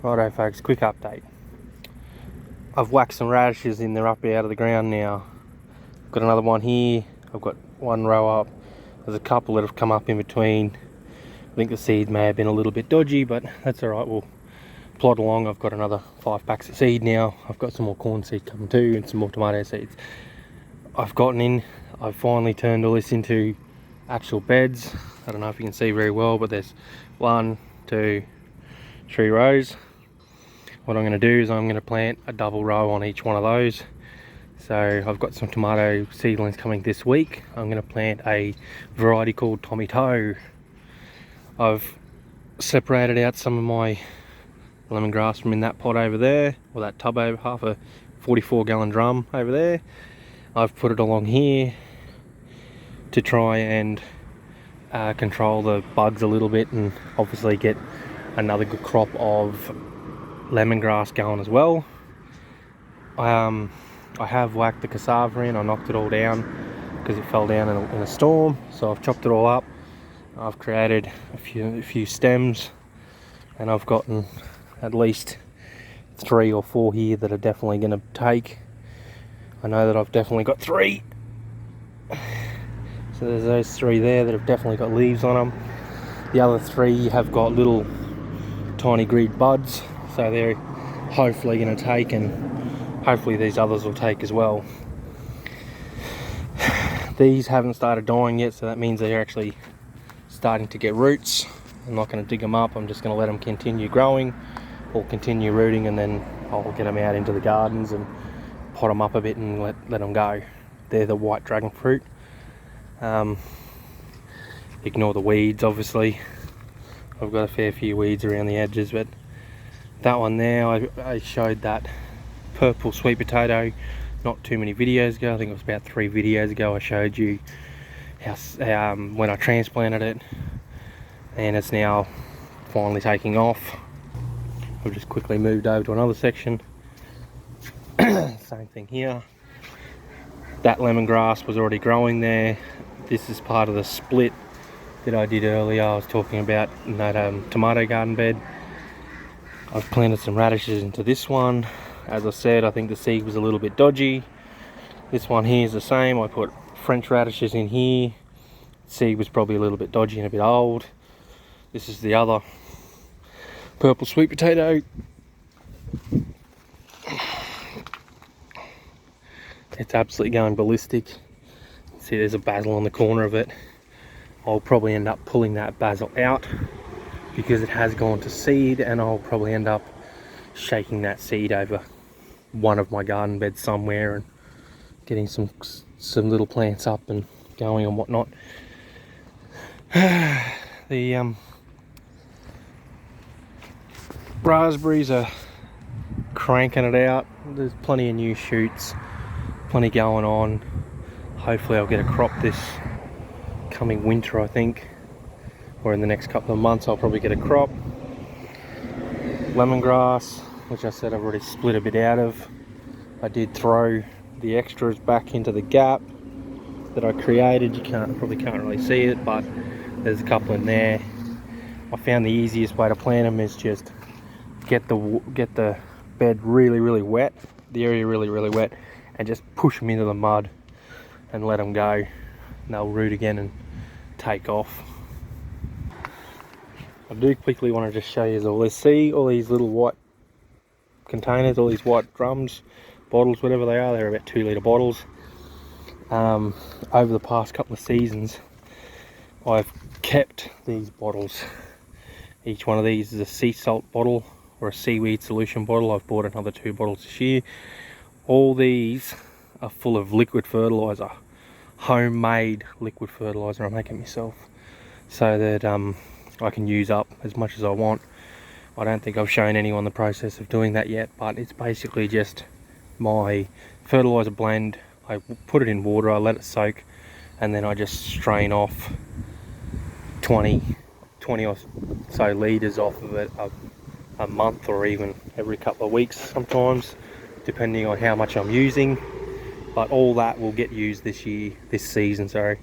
Righto folks, quick update. I've whacked some radishes in, they're up out of the ground now. Got another one here, I've got one row up. There's a couple that have come up in between. I think the seed may have been a little bit dodgy, but that's alright, we'll plod along. I've got another 5 packs of seed now. I've got some more corn seed coming too and some more tomato seeds. I've finally turned all this into actual beds. I don't know if you can see very well, but there's 1, 2, 3 rows. What I'm going to do is I'm going to plant a double row on each one of those. So I've got some tomato seedlings coming this week. I'm going to plant a variety called Tommy Toe. I've separated out some of my lemongrass from in that pot over there, or that tub over, half a 44-gallon drum over there. I've put it along here to try and control the bugs a little bit, and obviously get another good crop of lemongrass going as well. I have whacked the cassava in. I knocked it all down because it fell down in a storm, so I've chopped it all up. I've created a few stems, and I've gotten at least 3 or 4 here that are definitely going to take. I know that I've definitely got 3. So there's those 3 there that have definitely got leaves on them. The other 3 have got little tiny green buds, so they're hopefully going to take, and hopefully these others will take as well. These haven't started dying yet, so that means they're actually starting to get roots. I'm not going to dig them up, I'm just going to let them continue growing or continue rooting, and then I'll get them out into the gardens and pot them up a bit and let them go. They're the white dragon fruit. Ignore the weeds, obviously. I've got a fair few weeds around the edges, but that one there, I showed that purple sweet potato not too many videos ago. I think it was about 3 videos ago. I showed you how when I transplanted it, and it's now finally taking off. I've just quickly moved over to another section. Same thing here. That lemongrass was already growing there. This is part of the split that I did earlier. I was talking about in that tomato garden bed. I've planted some radishes into this one. As I said, I think the seed was a little bit dodgy. This one here is the same. I put French radishes in here. Seed was probably a little bit dodgy and a bit old. This is the other purple sweet potato. It's absolutely going ballistic. See, there's a basil on the corner of it. I'll probably end up pulling that basil out because it has gone to seed, and I'll probably end up shaking that seed over one of my garden beds somewhere and getting some little plants up and going and whatnot. The raspberries are cranking it out. There's plenty of new shoots, plenty going on. Hopefully I'll get a crop this coming winter, I think, or in the next couple of months I'll probably get a crop. Lemongrass, which I said I've already split a bit out of. I did throw the extras back into the gap that I created. You probably can't really see it, but there's a couple in there. I found the easiest way to plant them is just get the bed really wet, the area really wet, and just push them into the mud and let them go, and they'll root again and take off. I do quickly want to just show you all this. See all these little white containers, all these white drums, bottles, whatever they are. They're about 2-litre bottles. Over the past couple of seasons I've kept these bottles. Each one of these is a sea salt bottle or a seaweed solution bottle. I've bought another 2 bottles this year. All these are full of liquid fertilizer, homemade liquid fertilizer I make it myself, so that I can use up as much as I want. I don't think I've shown anyone the process of doing that yet, but it's basically just my fertilizer blend. I put it in water, I let it soak, and then I just strain off 20 or so litres off of it a month, or even every couple of weeks sometimes, depending on how much I'm using. But all that will get used this season, sorry.